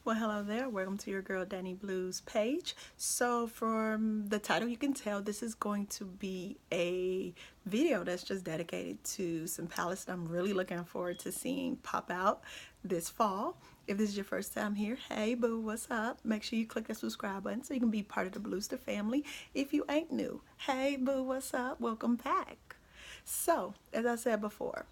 Well, hello there. Welcome to your girl DanEBlu's page. So from the title you can tell this is going to be a video that's just dedicated to some palettes that I'm really looking forward to seeing pop out this fall. If this is your first time here, hey boo, what's up? Make sure you click that subscribe button so you can be part of the Blusters family. If you ain't new, hey boo, what's up? Welcome back. So, as I said before,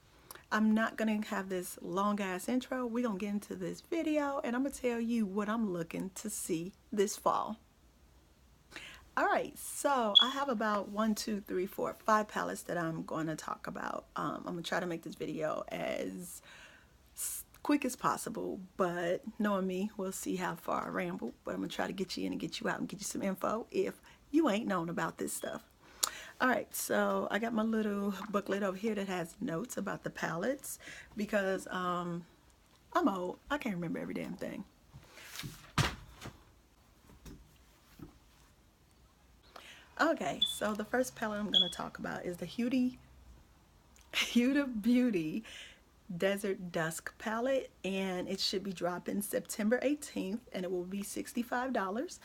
I'm not going to have this long ass intro. We're going to get into this video and I'm going to tell you what I'm looking to see this fall. Alright, so I have about 5 palettes that I'm going to talk about. I'm going to try to make this video as quick as possible, but knowing me, we'll see how far I ramble. But I'm going to try to get you in and get you out and get you some info if you ain't known about this stuff. Alright, so I got my little booklet over here that has notes about the palettes because I'm old. I can't remember every damn thing. Okay, so the first palette I'm going to talk about is the Huda Beauty Desert Dusk palette, and it should be dropping September 18th and it will be $65.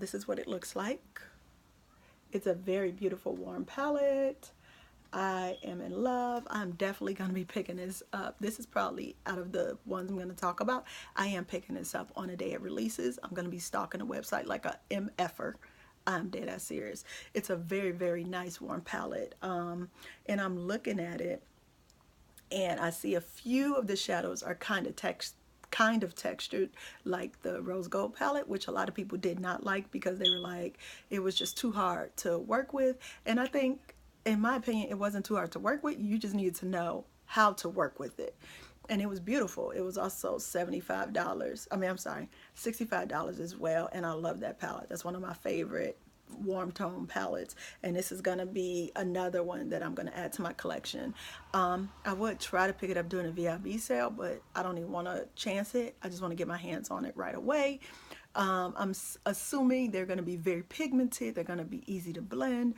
This is what it looks like. It's a very beautiful warm palette. I am in love. I'm definitely going to be picking this up. This is probably out of the ones I'm going to talk about. I am picking this up on the day it releases. I'm going to be stalking the website like a MFer. I'm dead ass serious. It's a very, very nice warm palette. And I'm looking at it and I see a few of the shadows are kind of textured like the rose gold palette, which a lot of people did not like because they were like it was just too hard to work with. And I think, in my opinion, it wasn't too hard to work with. You just needed to know how to work with it, and it was beautiful. It was also $65. I'm sorry, $65 as well, and I love that palette. That's one of my favorite warm tone palettes, and this is gonna be another one that I'm gonna add to my collection. I would try to pick it up during a VIB sale, but I don't even want to chance it. I just want to get my hands on it right away. I'm assuming they're going to be very pigmented. They're going to be easy to blend,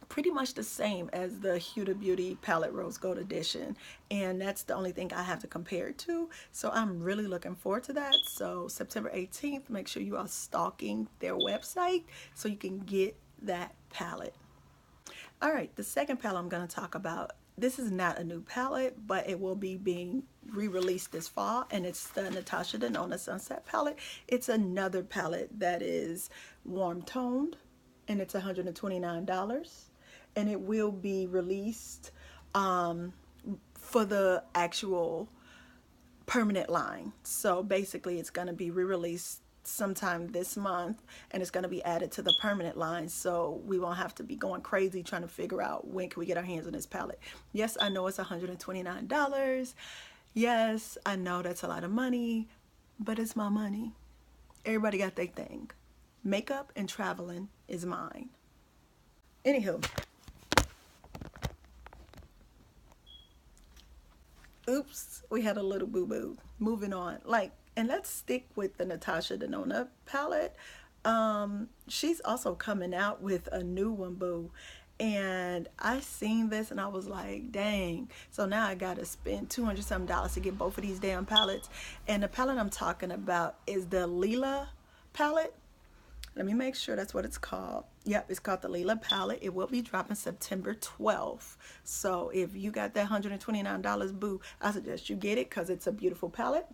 pretty much the same as the Huda Beauty palette Rose Gold Edition, and that's the only thing I have to compare it to. So I'm really looking forward to that. So September 18th, make sure you are stalking their website so you can get that palette. Alright, the second palette I'm going to talk about, this is not a new palette, but it will be being re-released this fall, and it's the Natasha Denona Sunset palette. It's another palette that is warm toned, and it's $129. And it will be released for the actual permanent line. So basically it's going to be re-released sometime this month, and it's going to be added to the permanent line, so we won't have to be going crazy trying to figure out when can we get our hands on this palette. Yes, I know it's $129. Yes, I know that's a lot of money, but it's my money. Everybody got their thing. Makeup and traveling is mine. Anywho, oops, we had a little boo-boo. Moving on. And let's stick with the Natasha Denona palette. She's also coming out with a new one, boo. And I seen this and I was like, dang. So now I gotta spend $200 something to get both of these damn palettes. And the palette I'm talking about is the Lila palette. Let me make sure that's what it's called. Yep, it's called the Lila palette. It will be dropping September 12th. So if you got that $129, boo, I suggest you get it because it's a beautiful palette.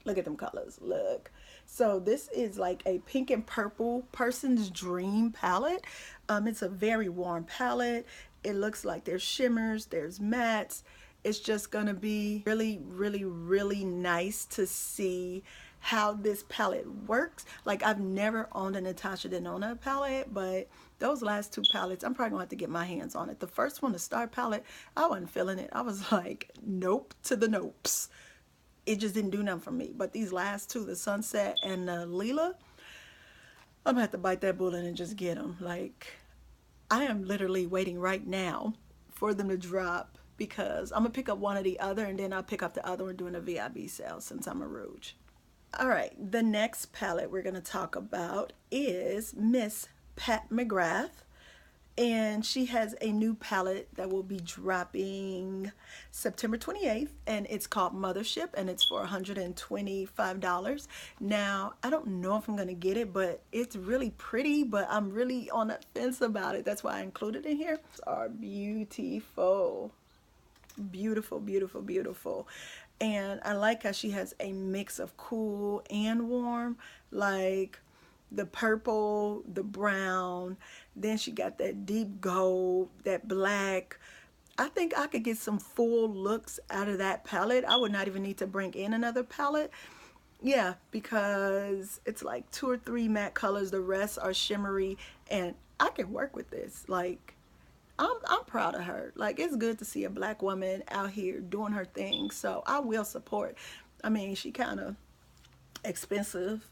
Look at them colors. Look. So this is like a pink and purple person's dream palette. It's a very warm palette. It looks like there's shimmers, there's mattes. It's just gonna be really, really, really nice to see how this palette works. Like, I've never owned a Natasha Denona palette, but those last two palettes, I'm probably gonna have to get my hands on it. The first one, the Star palette, I wasn't feeling it. I was like, nope to the nopes. It just didn't do nothing for me. But these last two, the Sunset and the Lila, I'm gonna have to bite that bullet and just get them. Like, I am literally waiting right now for them to drop, because I'm gonna pick up one or the other, and then I'll pick up the other one during a VIB sale since I'm a Rouge. Alright, the next palette we're going to talk about is Miss Pat McGrath. And she has a new palette that will be dropping September 28th, and it's called Mothership, and it's for $125. Now, I don't know if I'm gonna get it, but it's really pretty, but I'm really on the fence about it. That's why I included it in here. These are beautiful. Beautiful, beautiful, beautiful. And I like how she has a mix of cool and warm, like the purple, the brown, then she got that deep gold, that black. I think I could get some full looks out of that palette. I would not even need to bring in another palette. Yeah, because it's like 2 or 3 matte colors, the rest are shimmery, and I can work with this. Like, I'm proud of her. Like, it's good to see a black woman out here doing her thing, so I will support. I mean, she kind of expensive,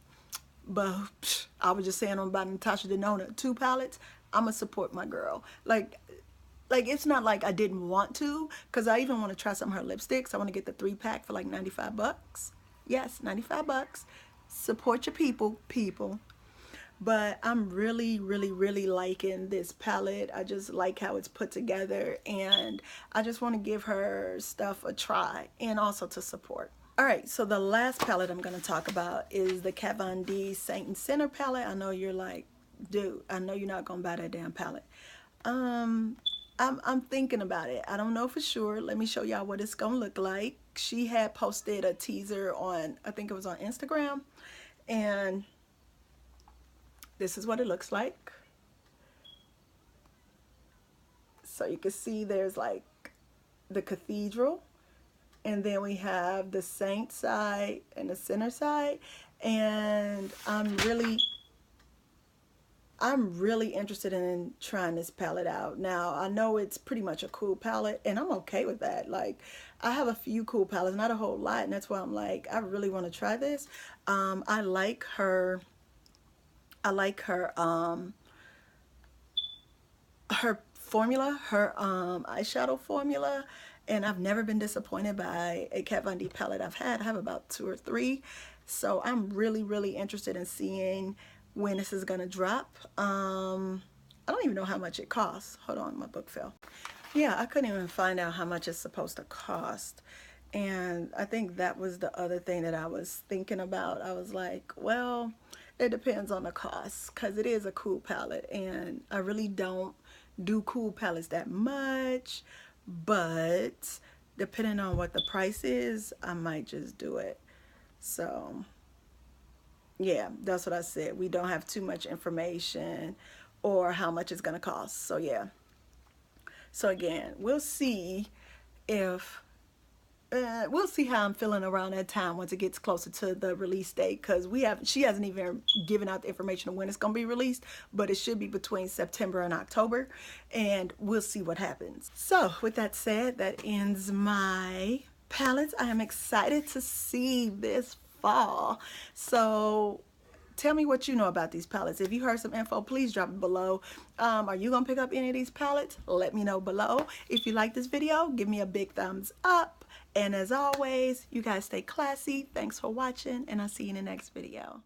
but I was just saying about Natasha Denona, 2 palettes. I'ma support my girl. Like it's not like I didn't want to, because I even want to try some of her lipsticks. I want to get the 3-pack for like 95 bucks. Yes, 95 bucks. Support your people. But I'm really, really, really liking this palette. I just like how it's put together, and I just want to give her stuff a try and also to support. Alright, so the last palette I'm going to talk about is the Kat Von D Saint and Sinner palette. I know you're like, dude, I know you're not going to buy that damn palette. I'm thinking about it. I don't know for sure. Let me show y'all what it's going to look like. She had posted a teaser on, I think it was on Instagram, and this is what it looks like. So you can see there's like the cathedral, and then we have the saint side and the sinner side, and I'm really interested in trying this palette out. Now, I know it's pretty much a cool palette, and I'm okay with that. Like, I have a few cool palettes, not a whole lot, and that's why I'm like, I really want to try this. I like her formula, her eyeshadow formula, and I've never been disappointed by a Kat Von D palette I have about 2 or 3. So I'm really, really interested in seeing when this is gonna drop. I don't even know how much it costs. Hold on, my book fell. Yeah, I couldn't even find out how much it's supposed to cost. And I think that was the other thing that I was thinking about. I was like, well, it depends on the cost, because it is a cool palette, and I really don't do cool palettes that much, but depending on what the price is, I might just do it. So yeah, that's what I said. We don't have too much information or how much it's gonna cost. So yeah, so again, we'll see if we'll see how I'm feeling around that time once it gets closer to the release date, because she hasn't even given out the information of when it's going to be released, but it should be between September and October, and we'll see what happens. So with that said, that ends my palettes. I am excited to see this fall. So tell me what you know about these palettes. If you heard some info, please drop it below. Are you going to pick up any of these palettes? Let me know below. If you like this video, give me a big thumbs up. And as always, you guys stay classy. Thanks for watching, and I'll see you in the next video.